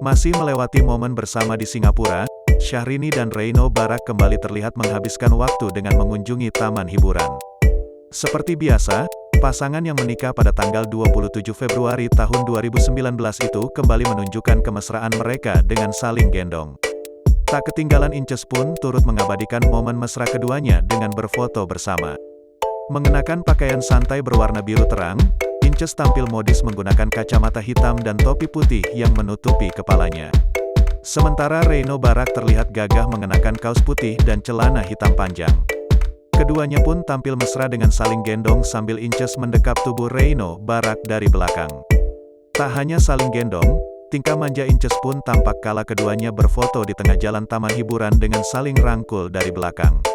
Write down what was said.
Masih melewati momen bersama di Singapura, Syahrini dan Reino Barak kembali terlihat menghabiskan waktu dengan mengunjungi taman hiburan. Seperti biasa, pasangan yang menikah pada tanggal 27 Februari tahun 2019 itu kembali menunjukkan kemesraan mereka dengan saling gendong. Tak ketinggalan Inces pun turut mengabadikan momen mesra keduanya dengan berfoto bersama. Mengenakan pakaian santai berwarna biru terang, Inces tampil modis menggunakan kacamata hitam dan topi putih yang menutupi kepalanya. Sementara Reino Barak terlihat gagah mengenakan kaos putih dan celana hitam panjang. Keduanya pun tampil mesra dengan saling gendong sambil Inces mendekap tubuh Reino Barak dari belakang. Tak hanya saling gendong, tingkah manja Inces pun tampak kala keduanya berfoto di tengah jalan taman hiburan dengan saling rangkul dari belakang.